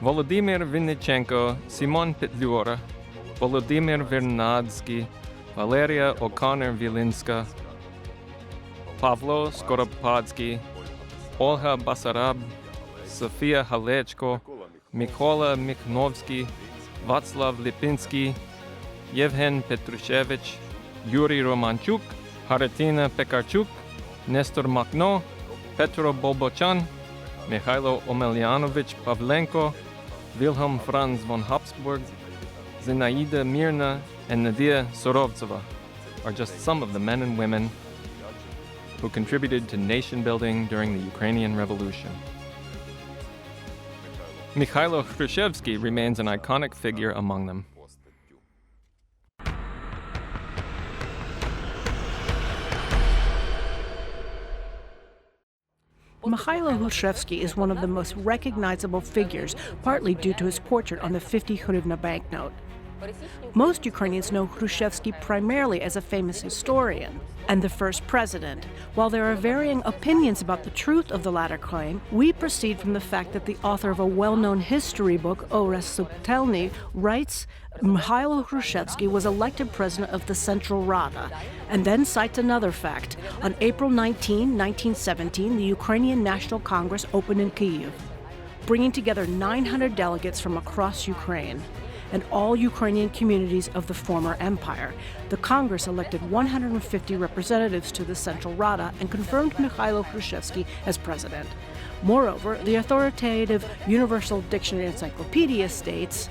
Володимир Винниченко, Сімон Петлюра, Володимир Вернадський, Валерія O'Connor-Вілинська, Павло Скоропадський, Ольга Басараб, Софія Галечко, Микола Міхновський, Вацлав Липинський, Євген Петрушевич, Юрій Романчук, Харитина Пекарчук, Нестор Махно, Петро Болбочан, Михайло Омельянович Павленко, Wilhelm Franz von Habsburg, Zinaida Mirna, and Nadia Sorovtsova are just some of the men and women who contributed to nation building during the Ukrainian Revolution. Mykhailo Hrushevsky remains an iconic figure among them. Mihайло Грушевський is one of the most recognizable figures, partly due to his portrait on the 50 hryvnia banknote. Most Ukrainians know Hrushevsky primarily as a famous historian and the first president. While there are varying opinions about the truth of the latter claim, we proceed from the fact that the author of a well-known history book, O Rozповідає, writes Mihайло Грушевський was elected president of the Central Rada, and then cites another fact. On April 19, 1917, the Ukrainian National Congress opened in Kyiv, bringing together 900 delegates from across Ukraine and all Ukrainian communities of the former empire. The Congress elected 150 representatives to the Central Rada and confirmed Mihайло Грушевський as president. Moreover, the authoritative Universal Dictionary Encyclopedia states,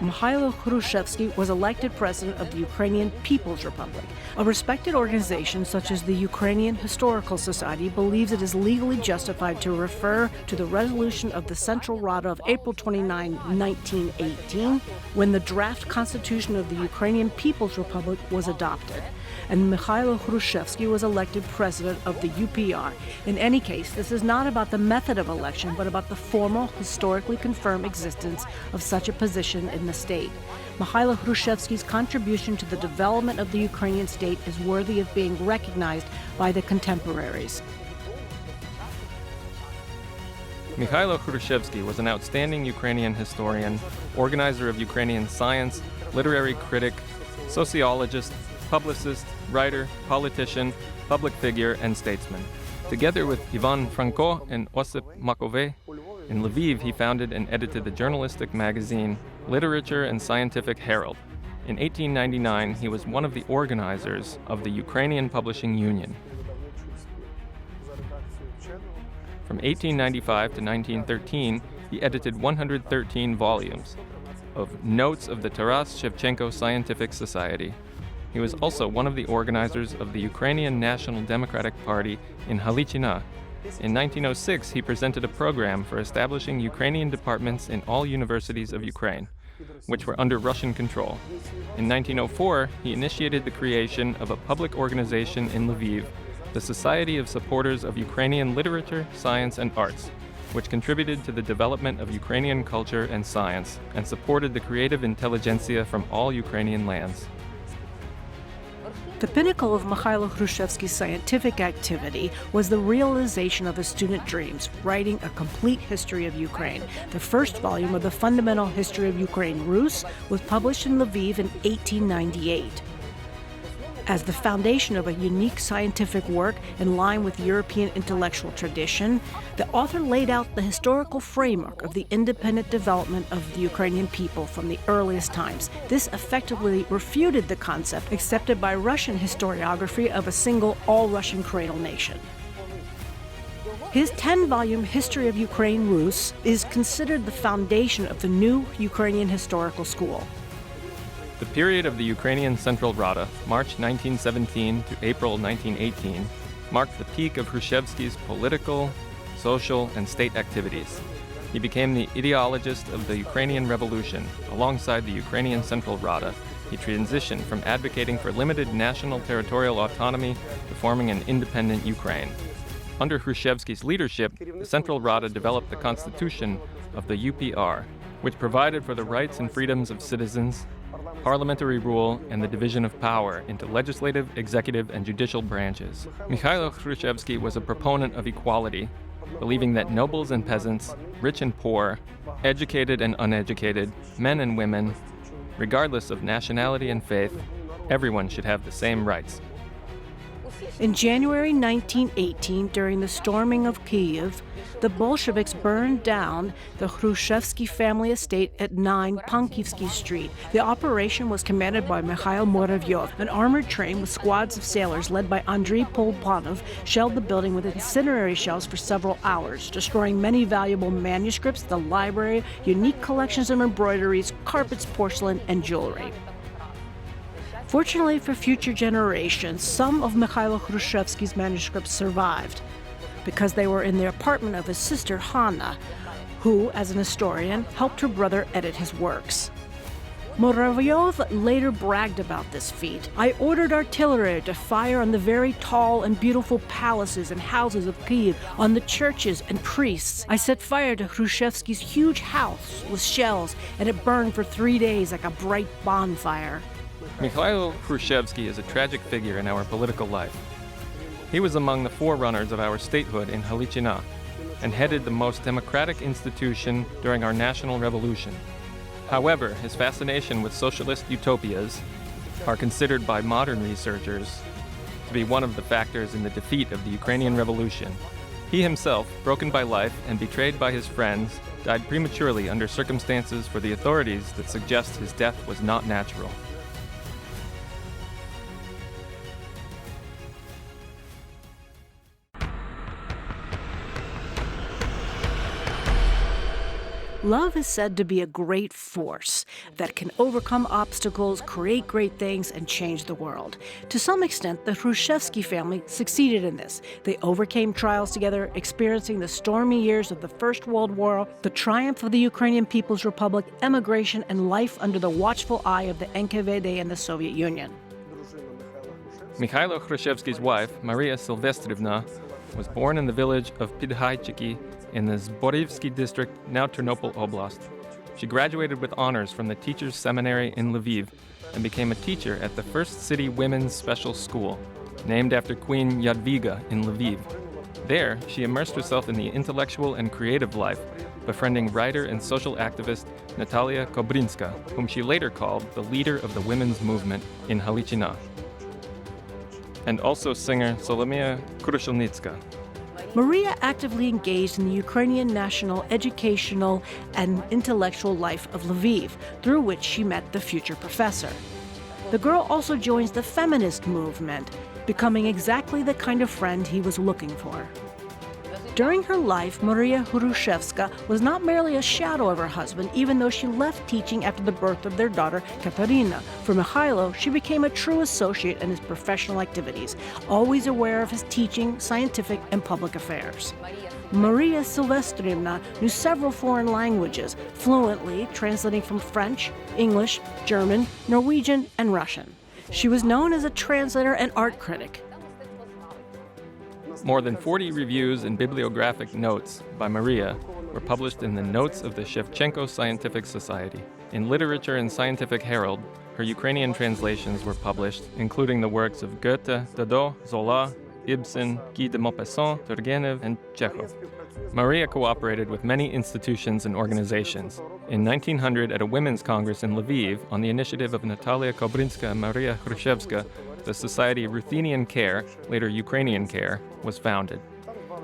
Mihайло Грушевський was elected president of the Ukrainian People's Republic. A respected organization such as the Ukrainian Historical Society believes it is legally justified to refer to the resolution of the Central Rada of April 29, 1918, when the draft constitution of the Ukrainian People's Republic was adopted, and Mihайло Грушевський was elected president of the UPR. In any case, this is not about the method of election, but about the formal, historically confirmed existence of such a position in the state. Mihайло Грушевsky's contribution to the development of the Ukrainian state is worthy of being recognized by the contemporaries. Mykhailo Hrushevsky was an outstanding Ukrainian historian, organizer of Ukrainian science, literary critic, sociologist, publicist, writer, politician, public figure, and statesman. Together with Ivan Franko and Osip Makovey, in Lviv he founded and edited the journalistic magazine Literature and Scientific Herald. In 1899, he was one of the organizers of the Ukrainian Publishing Union. From 1895 to 1913, he edited 113 volumes of Notes of the Taras Shevchenko Scientific Society. He was also one of the organizers of the Ukrainian National Democratic Party in Halichina. In 1906, he presented a program for establishing Ukrainian departments in all universities of Ukraine, which were under Russian control. In 1904, he initiated the creation of a public organization in Lviv, the Society of Supporters of Ukrainian Literature, Science, and Arts, which contributed to the development of Ukrainian culture and science and supported the creative intelligentsia from all Ukrainian lands. The pinnacle of Mihайло Грушевський's scientific activity was the realization of his student dreams, writing a complete history of Ukraine. The first volume of the Fundamental History of Ukraine Rus was published in Lviv in 1898. As the foundation of a unique scientific work in line with European intellectual tradition, the author laid out the historical framework of the independent development of the Ukrainian people from the earliest times. This effectively refuted the concept accepted by Russian historiography of a single all-Russian cradle nation. His 10-volume History of Ukraine Rus is considered the foundation of the new Ukrainian historical school. The period of the Ukrainian Central Rada, March 1917 to April 1918, marked the peak of Hrushevsky's political, social, and state activities. He became the ideologist of the Ukrainian Revolution. Alongside the Ukrainian Central Rada, he transitioned from advocating for limited national territorial autonomy to forming an independent Ukraine. Under Hrushevsky's leadership, the Central Rada developed the constitution of the UPR, which provided for the rights and freedoms of citizens, parliamentary rule, and the division of power into legislative, executive, and judicial branches. Mykhailo Hrushevsky was a proponent of equality, believing that nobles and peasants, rich and poor, educated and uneducated, men and women, regardless of nationality and faith, everyone should have the same rights. In January 1918, during the storming of Kyiv, the Bolsheviks burned down the Hrushevsky family estate at 9 Pankivsky Street. The operation was commanded by Mikhail Muravyev. An armored train with squads of sailors led by Andrey Polpanov shelled the building with incendiary shells for several hours, destroying many valuable manuscripts, the library, unique collections of embroideries, carpets, porcelain, and jewelry. Fortunately for future generations, some of Mikhailo Grushevsky's manuscripts survived because they were in the apartment of his sister Hanna, who, as an historian, helped her brother edit his works. Muravyev later bragged about this feat. "I ordered artillery to fire on the very tall and beautiful palaces and houses of Kyiv, on the churches and priests. I set fire to Hrushevsky's huge house with shells, and it burned for 3 days like a bright bonfire." Mikhailo Hrushevsky is a tragic figure in our political life. He was among the forerunners of our statehood in Halichina and headed the most democratic institution during our national revolution. However, his fascination with socialist utopias are considered by modern researchers to be one of the factors in the defeat of the Ukrainian Revolution. He himself, broken by life and betrayed by his friends, died prematurely under circumstances for the authorities that suggest his death was not natural. Love is said to be a great force that can overcome obstacles, create great things, and change the world. To some extent, the Hrushevsky family succeeded in this. They overcame trials together, experiencing the stormy years of the First World War, the triumph of the Ukrainian People's Republic, emigration, and life under the watchful eye of the NKVD and the Soviet Union. Mikhailo Grushevsky's wife, Maria Silvestrivna, was born in the village of Pidhaychiki in the Zborivsky district, now Ternopil Oblast. She graduated with honors from the Teachers' Seminary in Lviv and became a teacher at the first city women's special school, named after Queen Jadwiga in Lviv. There, she immersed herself in the intellectual and creative life, befriending writer and social activist Natalia Kobrinska, whom she later called the leader of the women's movement in Halichina, and also singer Solomia Krushelnitska. Maria actively engaged in the Ukrainian national, educational, and intellectual life of Lviv, through which she met the future professor. The girl also joins the feminist movement, becoming exactly the kind of friend he was looking for. During her life, Maria Hrushevska was not merely a shadow of her husband, even though she left teaching after the birth of their daughter, Katerina. For Mikhailo, she became a true associate in his professional activities, always aware of his teaching, scientific, and public affairs. Maria Silvestrivna knew several foreign languages, fluently translating from French, English, German, Norwegian, and Russian. She was known as a translator and art critic. More than 40 reviews and bibliographic notes by Maria were published in the Notes of the Shevchenko Scientific Society. In Literature and Scientific Herald, her Ukrainian translations were published, including the works of Goethe, Dado, Zola, Ibsen, Guy de Maupassant, Turgenev, and Chekhov. Maria cooperated with many institutions and organizations. In 1900, at a women's congress in Lviv, on the initiative of Natalia Kobrinska and Maria Hrushevska, the society Ruthenian Care, later Ukrainian Care, was founded.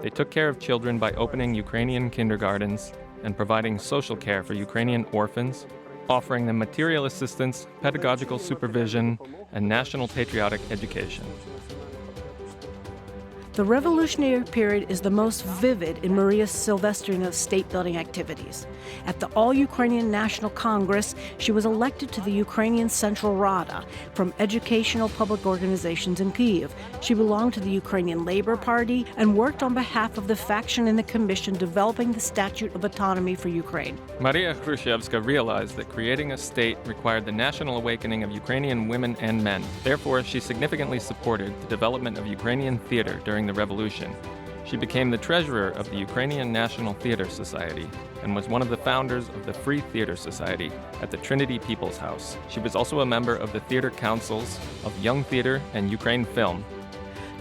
They took care of children by opening Ukrainian kindergartens and providing social care for Ukrainian orphans, offering them material assistance, pedagogical supervision, and national patriotic education. The revolutionary period is the most vivid in Maria Silvestrina's state-building activities. At the All-Ukrainian National Congress, she was elected to the Ukrainian Central Rada from educational public organizations in Kyiv. She belonged to the Ukrainian Labor Party and worked on behalf of the faction in the commission developing the Statute of Autonomy for Ukraine. Maria Hrushevska realized that creating a state required the national awakening of Ukrainian women and men. Therefore, she significantly supported the development of Ukrainian theater during the revolution. She became the treasurer of the Ukrainian National Theater Society and was one of the founders of the Free Theater Society at the Trinity People's House. She was also a member of the theater councils of Young Theater and Ukraine Film.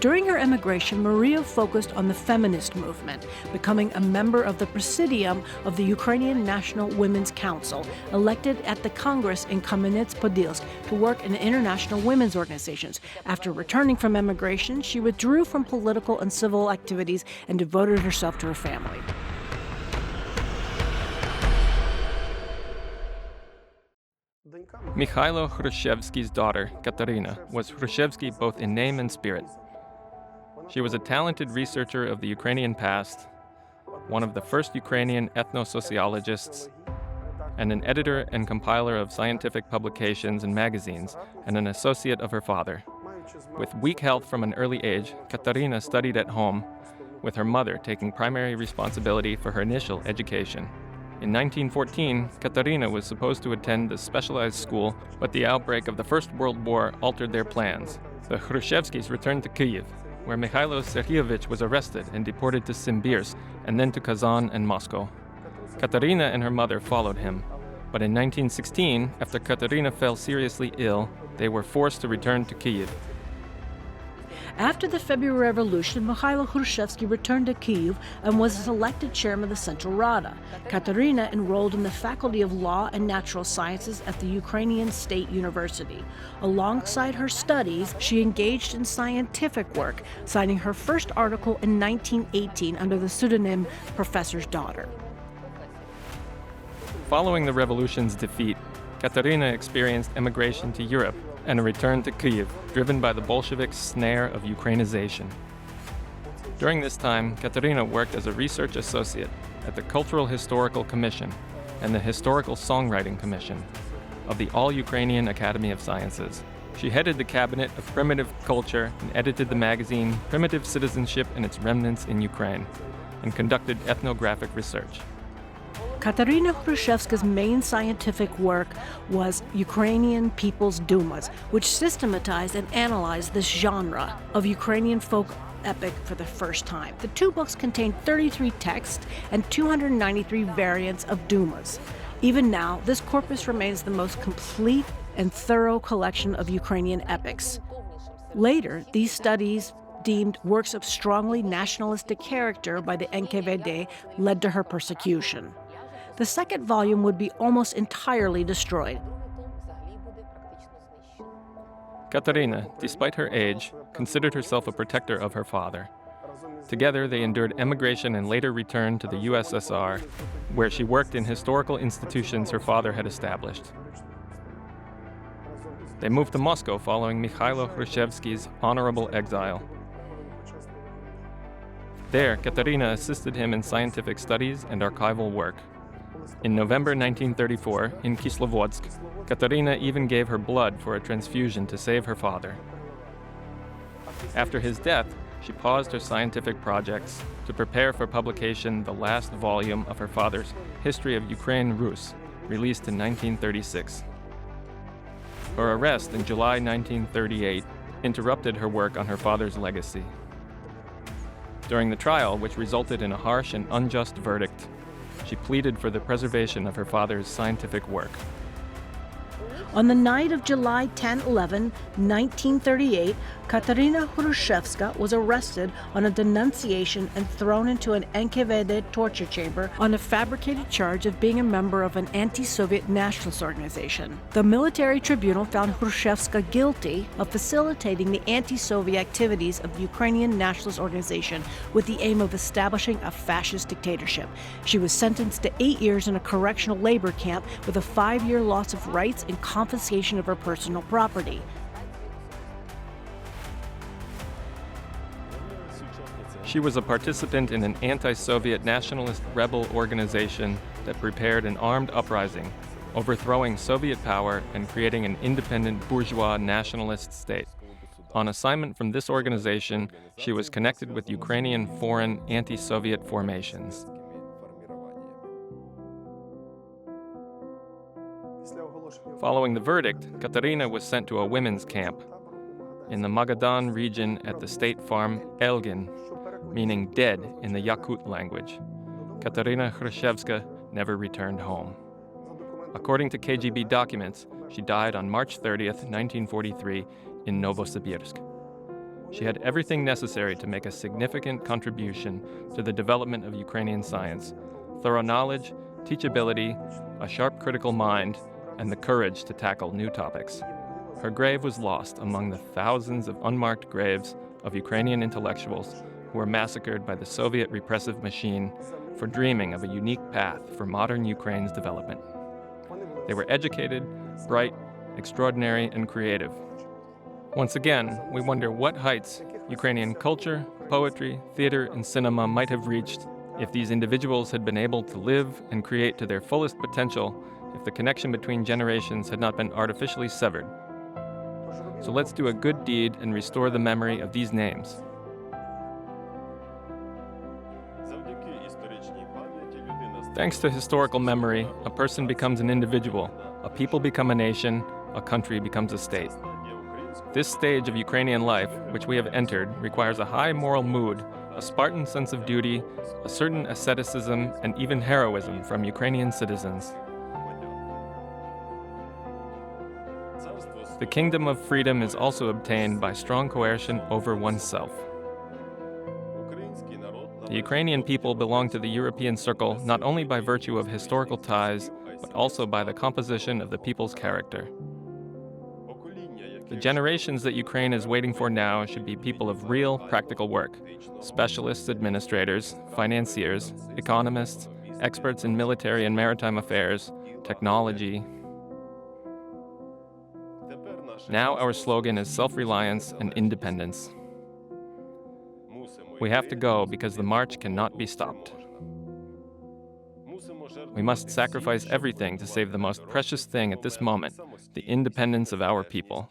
During her emigration, Maria focused on the feminist movement, becoming a member of the Presidium of the Ukrainian National Women's Council, elected at the Congress in Kamenets-Podilsk to work in international women's organizations. After returning from emigration, she withdrew from political and civil activities and devoted herself to her family. Mihайло Грушевський's daughter, Katerina, was Hrushevsky both in name and spirit. She was a talented researcher of the Ukrainian past, one of the first Ukrainian ethno-sociologists, and an editor and compiler of scientific publications and magazines, and an associate of her father. With weak health from an early age, Katerina studied at home, with her mother taking primary responsibility for her initial education. In 1914, Katerina was supposed to attend a specialized school, but the outbreak of the First World War altered their plans. The Hrushevskys returned to Kyiv, where Mikhailo Sergeyevich was arrested and deported to Simbirsk, and then to Kazan and Moscow. Katerina and her mother followed him, but in 1916, after Katerina fell seriously ill, they were forced to return to Kyiv. After the February Revolution, Mihайло Грушевський returned to Kyiv and was elected chairman of the Central Rada. Katerina enrolled in the Faculty of Law and Natural Sciences at the Ukrainian State University. Alongside her studies, she engaged in scientific work, signing her first article in 1918 under the pseudonym Professor's Daughter. Following the revolution's defeat, Katerina experienced emigration to Europe and a return to Kyiv, driven by the Bolshevik snare of Ukrainization. During this time, Katerina worked as a research associate at the Cultural Historical Commission and the Historical Songwriting Commission of the All-Ukrainian Academy of Sciences. She headed the cabinet of primitive culture and edited the magazine Primitive Citizenship and Its Remnants in Ukraine, and conducted ethnographic research. Katerina Hrushevsky's main scientific work was Ukrainian People's Dumas, which systematized and analyzed this genre of Ukrainian folk epic for the first time. The two books contain 33 texts and 293 variants of Dumas. Even now, this corpus remains the most complete and thorough collection of Ukrainian epics. Later, these studies, deemed works of strongly nationalistic character by the NKVD, led to her persecution. The second volume would be almost entirely destroyed. Katerina, despite her age, considered herself a protector of her father. Together, they endured emigration and later returned to the USSR, where she worked in historical institutions her father had established. They moved to Moscow following Mihайло Грушевський's honorable exile. There, Katerina assisted him in scientific studies and archival work. In November 1934, in Kislovodsk, Katerina even gave her blood for a transfusion to save her father. After his death, she paused her scientific projects to prepare for publication the last volume of her father's History of Ukraine Rus, released in 1936. Her arrest in July 1938 interrupted her work on her father's legacy. During the trial, which resulted in a harsh and unjust verdict, she pleaded for the preservation of her father's scientific work. On the night of July 10-11, 1938, Katerina Hrushevska was arrested on a denunciation and thrown into an NKVD torture chamber on a fabricated charge of being a member of an anti-Soviet nationalist organization. The military tribunal found Hrushevska guilty of facilitating the anti-Soviet activities of the Ukrainian nationalist organization with the aim of establishing a fascist dictatorship. She was sentenced to 8 years in a correctional labor camp with a 5-year loss of rights and confiscation of her personal property. She was a participant in an anti-Soviet nationalist rebel organization that prepared an armed uprising, overthrowing Soviet power and creating an independent bourgeois nationalist state. On assignment from this organization, she was connected with Ukrainian foreign anti-Soviet formations. Following the verdict, Katerina was sent to a women's camp in the Magadan region at the state farm Elgin, meaning dead in the Yakut language. Katerina Hrushevska never returned home. According to KGB documents, she died on March 30th, 1943, in Novosibirsk. She had everything necessary to make a significant contribution to the development of Ukrainian science: thorough knowledge, teachability, a sharp critical mind, and the courage to tackle new topics. Her grave was lost among the thousands of unmarked graves of Ukrainian intellectuals who were massacred by the Soviet repressive machine for dreaming of a unique path for modern Ukraine's development. They were educated, bright, extraordinary, and creative. Once again, we wonder what heights Ukrainian culture, poetry, theater, and cinema might have reached if these individuals had been able to live and create to their fullest potential, if the connection between generations had not been artificially severed. So let's do a good deed and restore the memory of these names. Thanks to historical memory, a person becomes an individual, a people become a nation, a country becomes a state. This stage of Ukrainian life, which we have entered, requires a high moral mood, a Spartan sense of duty, a certain asceticism, and even heroism from Ukrainian citizens. The kingdom of freedom is also obtained by strong coercion over oneself. The Ukrainian people belong to the European circle not only by virtue of historical ties, but also by the composition of the people's character. The generations that Ukraine is waiting for now should be people of real, practical work: specialists, administrators, financiers, economists, experts in military and maritime affairs, technology. Now our slogan is self-reliance and independence. We have to go because the march cannot be stopped. We must sacrifice everything to save the most precious thing at this moment, the independence of our people.